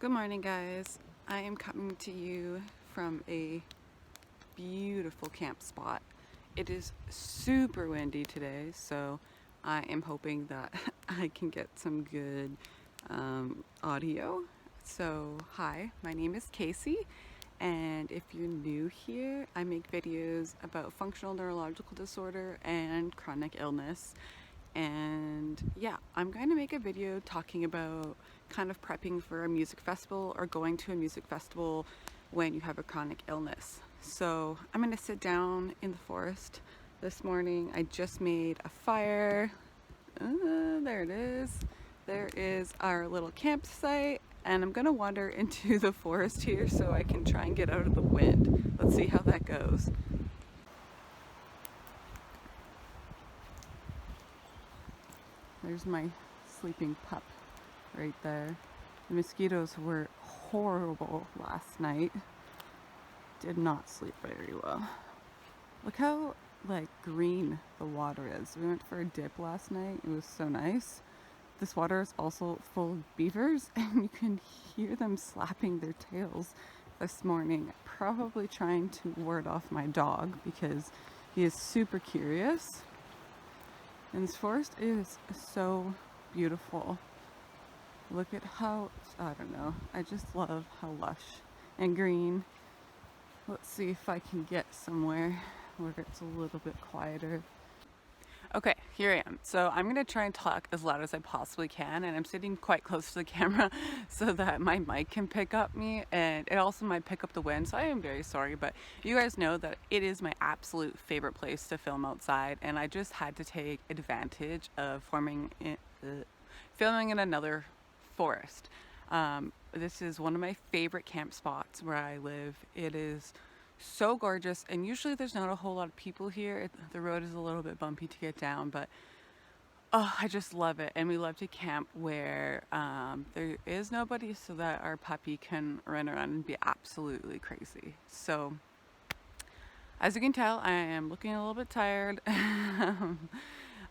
Good morning, guys. I am coming to you from a beautiful camp spot. It is super windy today, so I am hoping that I can get some good audio. So, hi, my name is Casey, and if you're new here, I make videos about functional neurological disorder and chronic illness. And yeah, I'm going to make a video talking about kind of prepping for a music festival or going to a music festival when you have a chronic illness. So I'm going to sit down in the forest this morning. I just made a fire. There it is. There is our little campsite, and I'm going to wander into the forest here so I can try and get out of the wind. Let's see how that goes. There's my sleeping pup right there. The mosquitoes were horrible last night. Did not sleep very well. Look how green the water is. We went for a dip last night. It was so nice. This water is also full of beavers, and you can hear them slapping their tails this morning, probably trying to ward off my dog because he is super curious. And this forest is so beautiful. Look at how, I don't know, I just love how lush and green. Let's see if I can get somewhere where it's a little bit quieter. Okay, here I am. So I'm gonna try and talk as loud as I possibly can, and I'm sitting quite close to the camera so that my mic can pick up me, and it also might pick up the wind, so I am very sorry, but you guys know that it is my absolute favorite place to film outside, and I just had to take advantage of filming in another forest. This is one of my favorite camp spots where I live. It is so gorgeous, and usually there's not a whole lot of people here. The road is a little bit bumpy to get down, but oh, I just love it. And we love to camp where there is nobody, so that our puppy can run around and be absolutely crazy. So as you can tell, I am looking a little bit tired.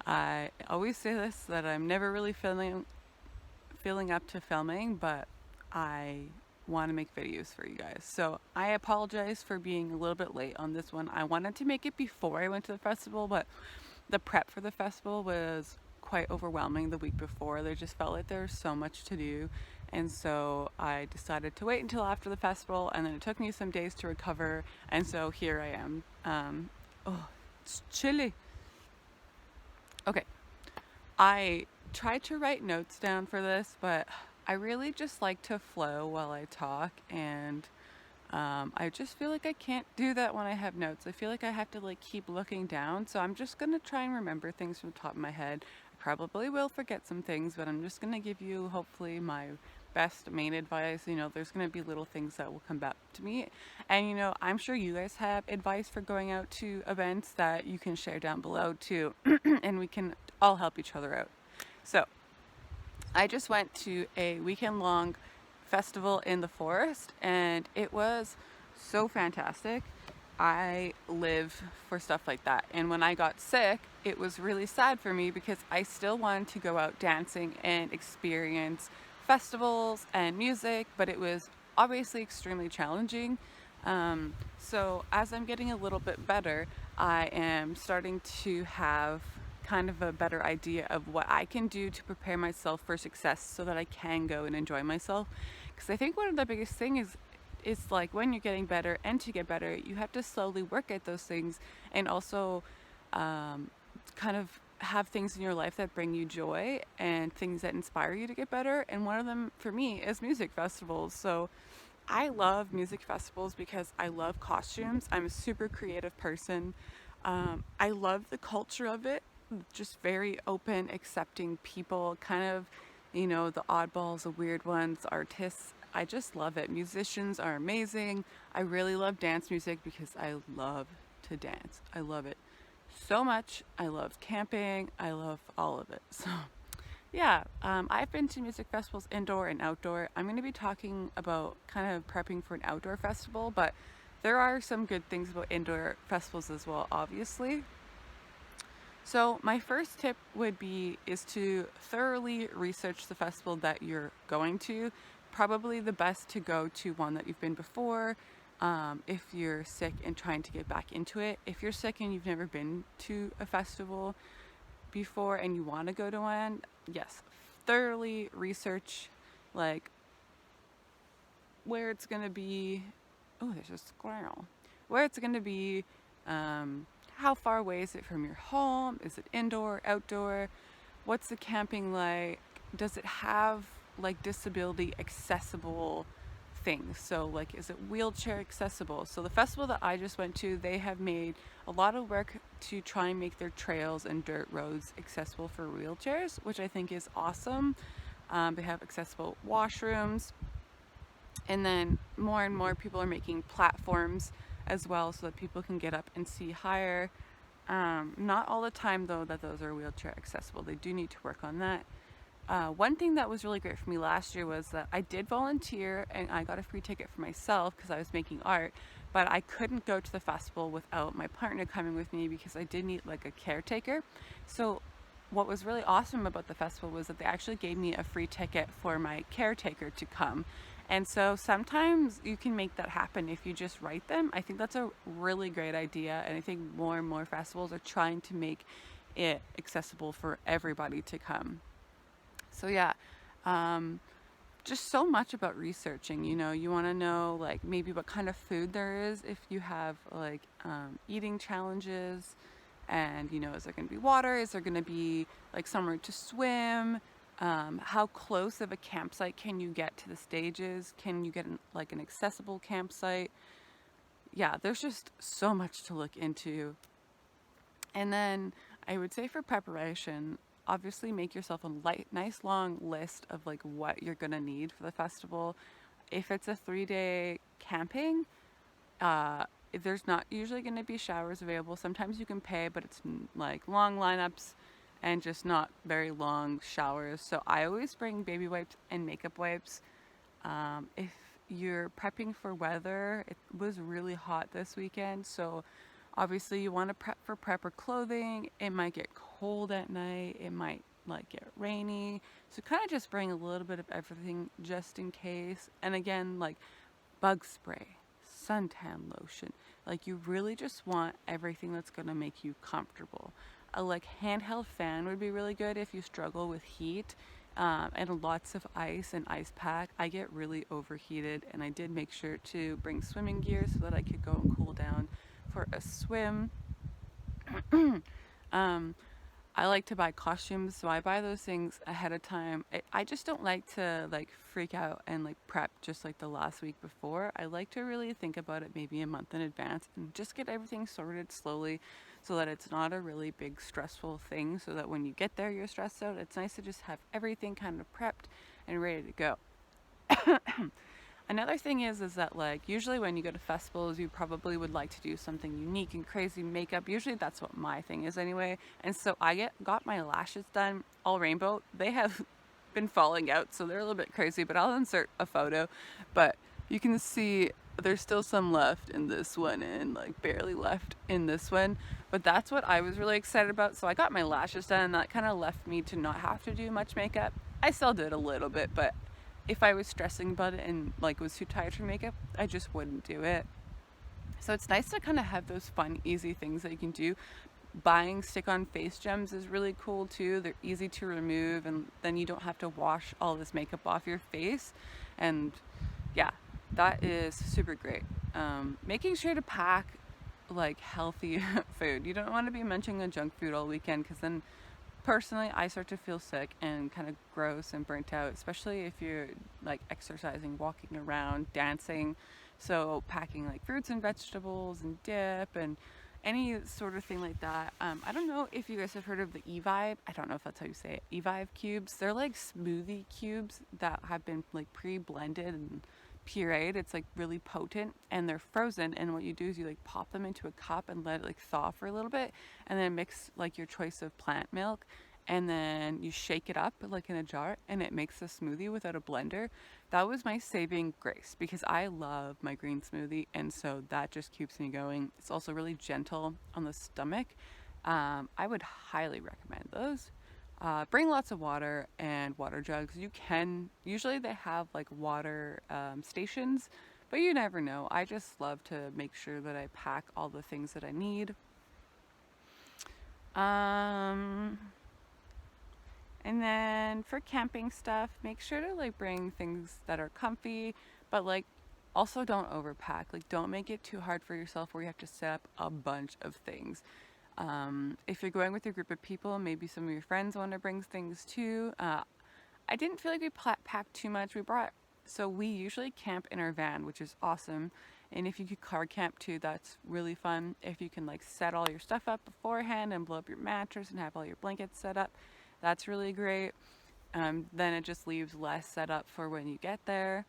I always say this, that I'm never really feeling up to filming, but I want to make videos for you guys. So I apologize for being a little bit late on this one. I wanted to make it before I went to the festival, but the prep for the festival was quite overwhelming the week before. There just felt like there was so much to do, and so I decided to wait until after the festival, and then it took me some days to recover, and so here I am. Oh, it's chilly. Okay, I tried to write notes down for this, but I really just like to flow while I talk, and I just feel like I can't do that when I have notes. I feel like I have to keep looking down, so I'm just gonna try and remember things from the top of my head. I probably will forget some things, but I'm just gonna give you hopefully my best main advice. There's gonna be little things that will come back to me, and I'm sure you guys have advice for going out to events that you can share down below too, and we can all help each other out. So I just went to a weekend-long festival in the forest, and it was so fantastic. I live for stuff like that, and when I got sick, it was really sad for me because I still wanted to go out dancing and experience festivals and music, but it was obviously extremely challenging. So as I'm getting a little bit better, I am starting to have kind of a better idea of what I can do to prepare myself for success so that I can go and enjoy myself. Because I think one of the biggest things is when you're getting better, and to get better, you have to slowly work at those things, and also kind of have things in your life that bring you joy and things that inspire you to get better. And one of them for me is music festivals. So I love music festivals because I love costumes. I'm a super creative person. I love the culture of it. Just very open, accepting people, kind of, the oddballs, the weird ones, artists. I just love it. Musicians are amazing. I really love dance music because I love to dance. I love it so much. I love camping. I love all of it. So yeah, I've been to music festivals indoor and outdoor. I'm going to be talking about kind of prepping for an outdoor festival, but there are some good things about indoor festivals as well, obviously. So my first tip is to thoroughly research the festival that you're going to probably the best to go to one that you've been before. If you're sick and trying to get back into it. If you're sick and you've never been to a festival before and you want to go to one, yes, thoroughly research like where it's going to be. Oh, there's a squirrel. Where it's going to be, how far away is it from your home? Is it indoor, outdoor? What's the camping like? Does it have like disability accessible things? So like, is it wheelchair accessible? So the festival that I just went to, they have made a lot of work to try and make their trails and dirt roads accessible for wheelchairs, which I think is awesome. They have accessible washrooms, and then more and more people are making platforms as well so that people can get up and see higher. Not all the time though that those are wheelchair accessible. They do need to work on that. One thing that was really great for me last year was that I did volunteer and I got a free ticket for myself because I was making art, but I couldn't go to the festival without my partner coming with me because I did need like a caretaker. So what was really awesome about the festival was that they actually gave me a free ticket for my caretaker to come. And so sometimes you can make that happen if you just write them. I think that's a really great idea, and I think more and more festivals are trying to make it accessible for everybody to come. So yeah, just so much about researching. You want to know like maybe what kind of food there is if you have like eating challenges, and is there going to be water? Is there going to be like somewhere to swim? How close of a campsite can you get to the stages? Can you get like an accessible campsite? Yeah, there's just so much to look into. And then I would say for preparation, obviously make yourself a nice long list of like what you're gonna need for the festival. If it's a 3-day camping, there's not usually going to be showers available. Sometimes you can pay, but it's like long lineups and just not very long showers. So I always bring baby wipes and makeup wipes. If you're prepping for weather, it was really hot this weekend, so obviously you want to prep for prepper clothing. It might get cold at night, it might like get rainy, so kind of just bring a little bit of everything just in case. And again, like bug spray, suntan lotion, like you really just want everything that's going to make you comfortable. A like handheld fan would be really good if you struggle with heat, and lots of ice and ice pack. I get really overheated, and I did make sure to bring swimming gear so that I could go and cool down for a swim. um, I like to buy costumes, so I buy those things ahead of time. I just don't like to like freak out and like prep just like the last week before. I like to really think about it maybe a month in advance and just get everything sorted slowly so that it's not a really big stressful thing, so that when you get there you're stressed out. It's nice to just have everything kind of prepped and ready to go. Another thing is that like usually when you go to festivals, you probably would like to do something unique and crazy makeup. Usually that's what my thing is anyway. And so I got my lashes done all rainbow. They have been falling out, so they're a little bit crazy, but I'll insert a photo. But you can see there's still some left in this one and like barely left in this one. But that's what I was really excited about. So I got my lashes done, and that kind of left me to not have to do much makeup. I still did a little bit, but if I was stressing about it and like was too tired for makeup, I just wouldn't do it. So it's nice to kind of have those fun, easy things that you can do. Buying stick-on face gems is really cool too. They're easy to remove, and then you don't have to wash all this makeup off your face. And yeah, that is super great. Making sure to pack like healthy food. You don't want to be munching on junk food all weekend, because then personally I start to feel sick and kind of gross and burnt out, especially if you're like exercising, walking around, dancing. So packing like fruits and vegetables and dip and any sort of thing like that. I don't know if you guys have heard of the Evive. I don't know if that's how you say it. Evive cubes. They're like smoothie cubes that have been like pre-blended and pureed. It's like really potent, and they're frozen, and what you do is you like pop them into a cup and let it like thaw for a little bit, and then mix like your choice of plant milk, and then you shake it up like in a jar, and it makes a smoothie without a blender. That was my saving grace because I love my green smoothie, and so that just keeps me going. It's also really gentle on the stomach. I would highly recommend those. Bring lots of water and water jugs. You can, usually they have like water stations, but you never know. I just love to make sure that I pack all the things that I need. Um, and then for camping stuff, make sure to like bring things that are comfy, but like also don't overpack. Like don't make it too hard for yourself where you have to set up a bunch of things. If you're going with a group of people, maybe some of your friends want to bring things too. I didn't feel like we packed too much. So we usually camp in our van, which is awesome. And if you could car camp too, that's really fun. If you can like set all your stuff up beforehand and blow up your mattress and have all your blankets set up, that's really great. Then it just leaves less set up for when you get there.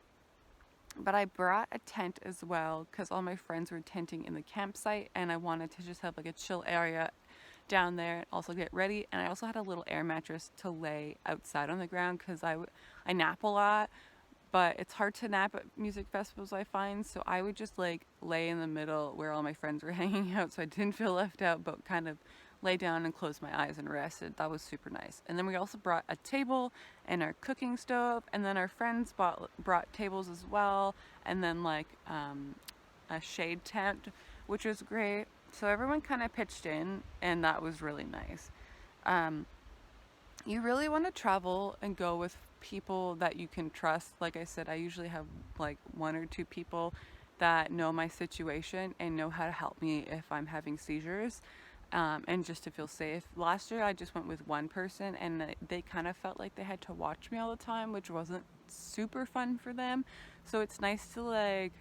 But I brought a tent as well because all my friends were tenting in the campsite and I wanted to just have like a chill area down there and also get ready. And I also had a little air mattress to lay outside on the ground because I nap a lot, but it's hard to nap at music festivals, I find. So I would just like lay in the middle where all my friends were hanging out so I didn't feel left out, but kind of lay down and close my eyes and rested. That was super nice. And then we also brought a table and our cooking stove, and then our friends brought tables as well, and then like a shade tent, which was great. So everyone kind of pitched in, and that was really nice. Um, you really want to travel and go with people that you can trust. Like I said, I usually have like one or two people that know my situation and know how to help me if I'm having seizures, and just to feel safe. Last year, I just went with one person, and they kind of felt like they had to watch me all the time, which wasn't super fun for them. So it's nice to like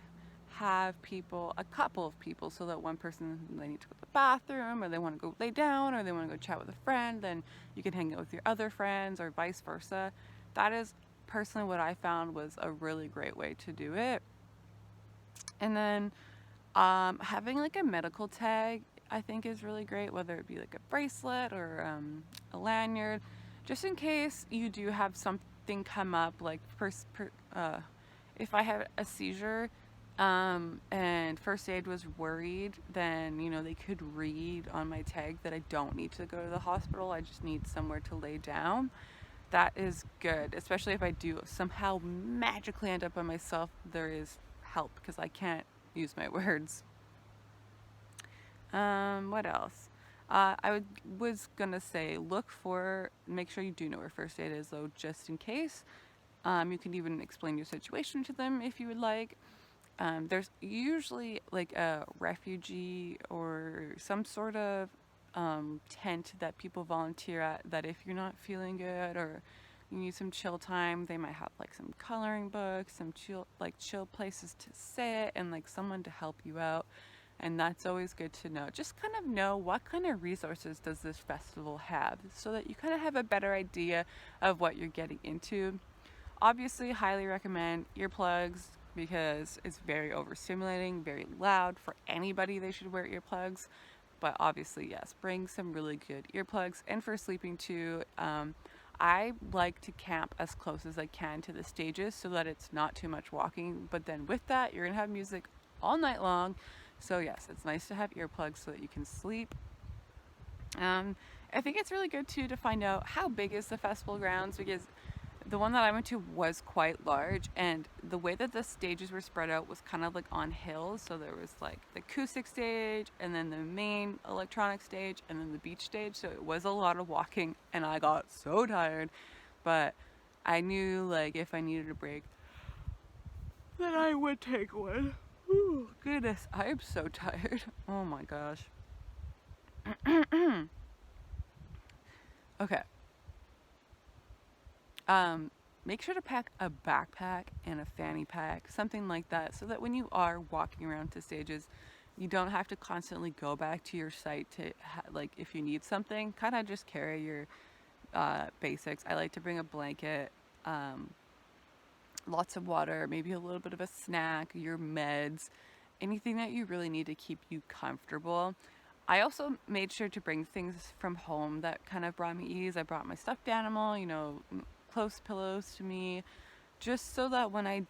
have people, a couple of people, so that one person, they need to go to the bathroom or they want to go lay down or they want to go chat with a friend, then you can hang out with your other friends or vice versa. That is personally what I found was a really great way to do it. And then having like a medical tag, I think is really great, whether it be like a bracelet or a lanyard, just in case you do have something come up, like if I had a seizure, and first aid was worried, then they could read on my tag that I don't need to go to the hospital. I just need somewhere to lay down. That is good, especially if I do somehow magically end up by myself. There is help because I can't use my words. What else? Was gonna say make sure you do know where first aid is though, just in case. You can even explain your situation to them if you would like. There's usually like a refugee or some sort of tent that people volunteer at, that if you're not feeling good or you need some chill time, they might have like some coloring books, some chill places to sit, and like someone to help you out. And that's always good to know. Just kind of know what kind of resources does this festival have, so that you kind of have a better idea of what you're getting into. Obviously, highly recommend earplugs because it's very overstimulating, very loud. For anybody, they should wear earplugs. But obviously, yes, bring some really good earplugs. And for sleeping too, I like to camp as close as I can to the stages so that it's not too much walking. But then with that, you're going to have music all night long. So yes, it's nice to have earplugs so that you can sleep. I think it's really good too to find out how big is the festival grounds, because the one that I went to was quite large, and the way that the stages were spread out was kind of like on hills. So there was like the acoustic stage, and then the main electronic stage, and then the beach stage. So it was a lot of walking, and I got so tired. But I knew like if I needed a break, then I would take one. Ooh, goodness, I'm so tired. Oh my gosh. Okay. Make sure to pack a backpack and a fanny pack, something like that, so that when you are walking around to stages, you don't have to constantly go back to your site to, like, if you need something, kind of just carry your basics. I like to bring a blanket, lots of water, maybe a little bit of a snack, your meds, anything that you really need to keep you comfortable. I also made sure to bring things from home that kind of brought me ease. I brought my stuffed animal, close pillows to me, just so that when I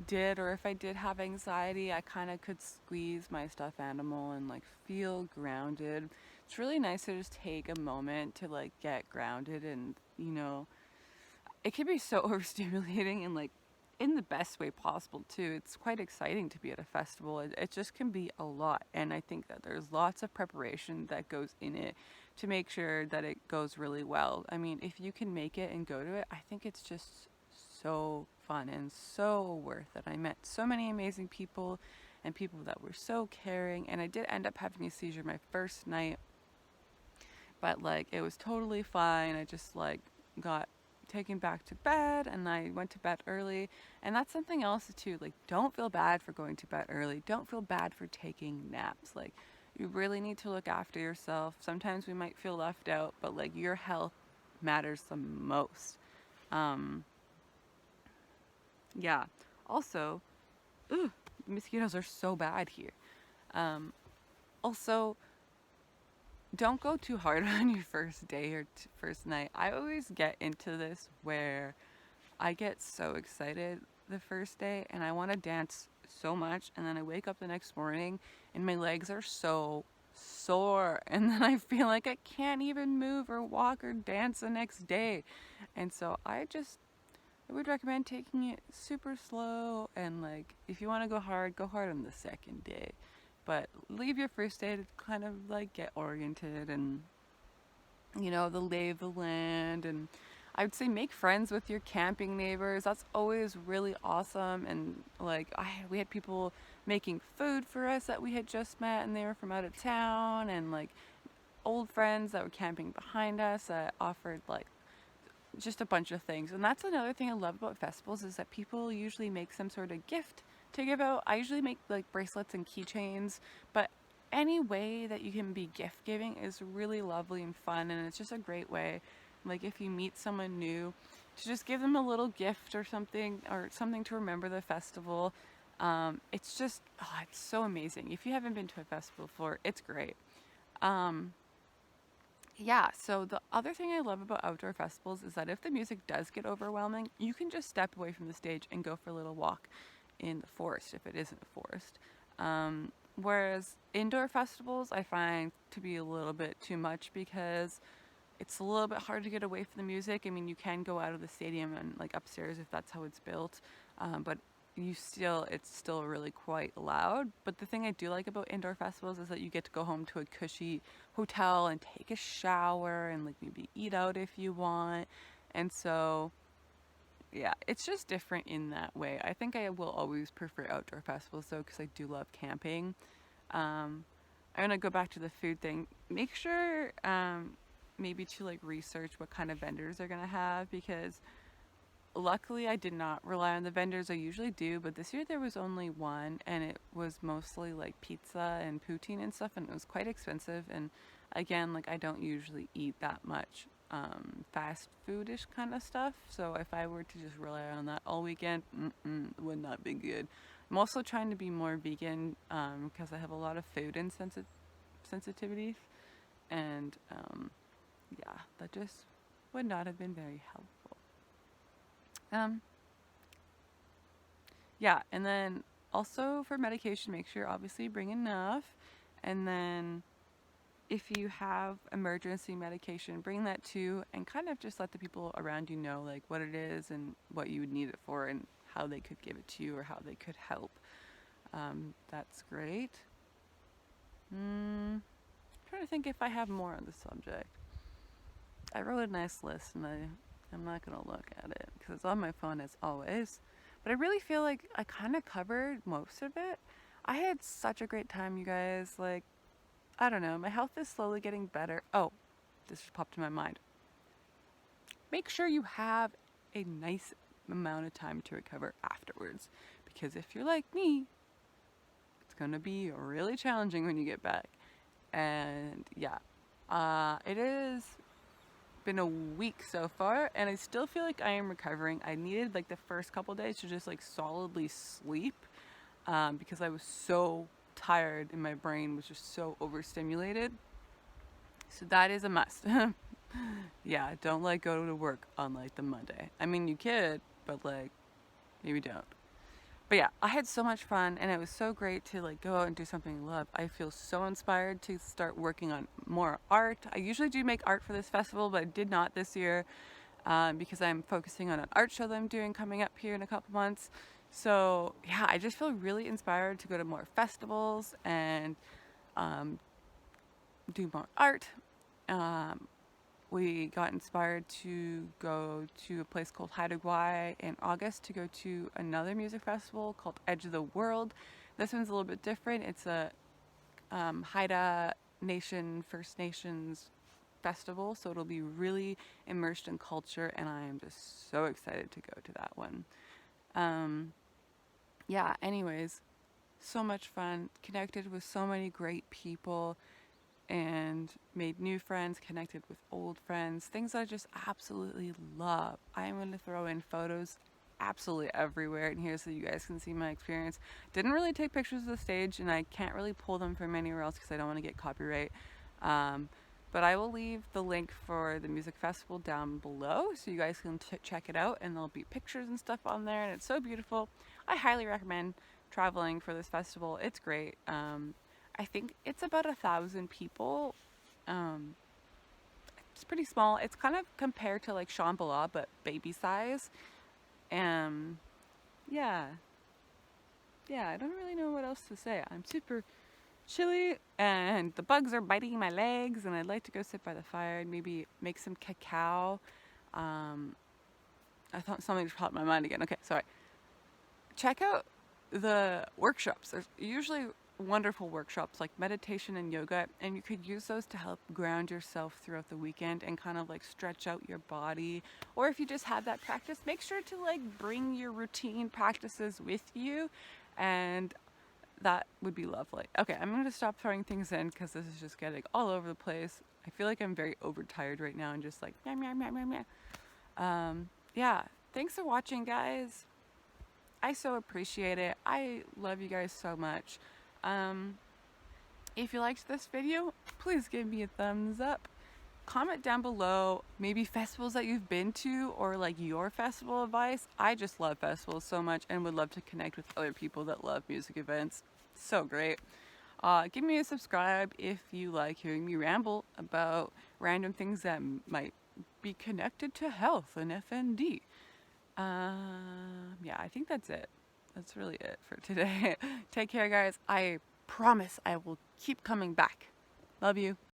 did, or if I did have anxiety, I kind of could squeeze my stuffed animal and like feel grounded. It's really nice to just take a moment to like get grounded and you know, it can be so overstimulating and like in the best way possible too. It's quite exciting to be at a festival. It just can be a lot, and I think that there's lots of preparation that goes in it to make sure that it goes really well. I mean, if you can make it and go to it, I think it's just so fun and so worth it. I met so many amazing people and people that were so caring, and I did end up having a seizure my first night, but like it was totally fine. I just like got taken back to bed and I went to bed early. And that's something else too. Like, don't feel bad for going to bed early. Don't feel bad for taking naps. Like, you really need to look after yourself. Sometimes we might feel left out, but like your health matters the most. Um, yeah. Also, mosquitoes are so bad here. Um, also, don't go too hard on your first day or first night. I always get into this where I get so excited the first day and I want to dance so much, and then I wake up the next morning and my legs are so sore, and then I feel like I can't even move or walk or dance the next day. And so I would recommend taking it super slow, and like if you want to go hard on the second day. But leave your first day to kind of like get oriented and the lay of the land. And I would say make friends with your camping neighbors. That's always really awesome. And like we had people making food for us that we had just met, and they were from out of town, and like old friends that were camping behind us that offered like just a bunch of things. And that's another thing I love about festivals is that people usually make some sort of gift to give out. I usually make like bracelets and keychains, but any way that you can be gift giving is really lovely and fun, and it's just a great way, like if you meet someone new, to just give them a little gift or something to remember the festival. It's just it's so amazing. If you haven't been to a festival before, it's great. um, yeah, so the other thing I love about outdoor festivals is that if the music does get overwhelming, you can just step away from the stage and go for a little walk in the forest if it isn't a forest. Whereas indoor festivals I find to be a little bit too much because it's a little bit hard to get away from the music. I mean, you can go out of the stadium and like upstairs if that's how it's built, but it's still really quite loud. But the thing I do like about indoor festivals is that you get to go home to a cushy hotel and take a shower and like maybe eat out if you want. And so yeah, it's just different in that way. I think I will always prefer outdoor festivals though, because I do love camping. um, I'm gonna go back to the food thing. Make sure maybe to like research what kind of vendors they're gonna have, because luckily I did not rely on the vendors. I usually do, but this year there was only one, and it was mostly like pizza and poutine and stuff, and it was quite expensive. And again, like I don't usually eat that much fast foodish kind of stuff, so if I were to just rely on that all weekend, it would not be good. I'm also trying to be more vegan because I have a lot of food sensitivities, and yeah, that just would not have been very helpful. Um, yeah, and then also for medication, make sure obviously you bring enough. And then if you have emergency medication, bring that too, and kind of just let the people around you know like what it is and what you would need it for and how they could give it to you or how they could help. That's great. Trying to think if I have more on the subject. I wrote a nice list, and I'm not gonna look at it because it's on my phone as always. But I really feel like I kind of covered most of it. I had such a great time, you guys. Like, I don't know, my health is slowly getting better. Oh, this just popped in my mind. Make sure you have a nice amount of time to recover afterwards, because if you're like me, it's gonna be really challenging when you get back. And yeah, it has been a week so far, and I still feel like I am recovering. I needed like the first couple days to just like solidly sleep because I was so tired and my brain was just so overstimulated. So that is a must. Yeah, don't like go to work on like the Monday. I mean, you could, but like maybe don't. But yeah, I had so much fun, and it was so great to like go out and do something I love. I feel so inspired to start working on more art. I usually do make art for this festival, but I did not this year. because I'm focusing on an art show that I'm doing coming up here in a couple months. So yeah, I just feel really inspired to go to more festivals and um, do more art. Um, we got inspired to go to a place called Haida Gwaii in August to go to another music festival called Edge of the World. This one's a little bit different. It's a Haida Nation, First Nations festival, so it'll be really immersed in culture, and I am just so excited to go to that one. Um, yeah, anyways, so much fun, connected with so many great people, and made new friends, connected with old friends, things I just absolutely love. I am going to throw in photos absolutely everywhere in here so you guys can see my experience. Didn't really take pictures of the stage, and I can't really pull them from anywhere else because I don't want to get copyright. Um, but I will leave the link for the music festival down below so you guys can check it out, and there'll be pictures and stuff on there, and it's so beautiful. I highly recommend traveling for this festival. It's great. I think it's about 1,000 people. Um, it's pretty small. It's kind of compared to like Shambhala, but baby size. Um, yeah, yeah. I don't really know what else to say. I'm super chilly, and the bugs are biting my legs, and I'd like to go sit by the fire and maybe make some cacao. Um, I thought something just popped in my mind again. Okay, sorry. Check out the workshops. There's usually wonderful workshops like meditation and yoga, and you could use those to help ground yourself throughout the weekend and kind of like stretch out your body. Or if you just have that practice, make sure to like bring your routine practices with you, and that would be lovely. Okay, I'm going to stop throwing things in because this is just getting all over the place. I feel like I'm very overtired right now and just like meow meow meow meow meow. Yeah, thanks for watching, guys. I so appreciate it. I love you guys so much. Um, if you liked this video, please give me a thumbs up. Comment down below maybe festivals that you've been to or like your festival advice. I just love festivals so much and would love to connect with other people that love music events. So great. Give me a subscribe if you like hearing me ramble about random things that might be connected to health and FND. Yeah, I think that's it. That's really it for today. Take care, guys. I promise I will keep coming back. Love you.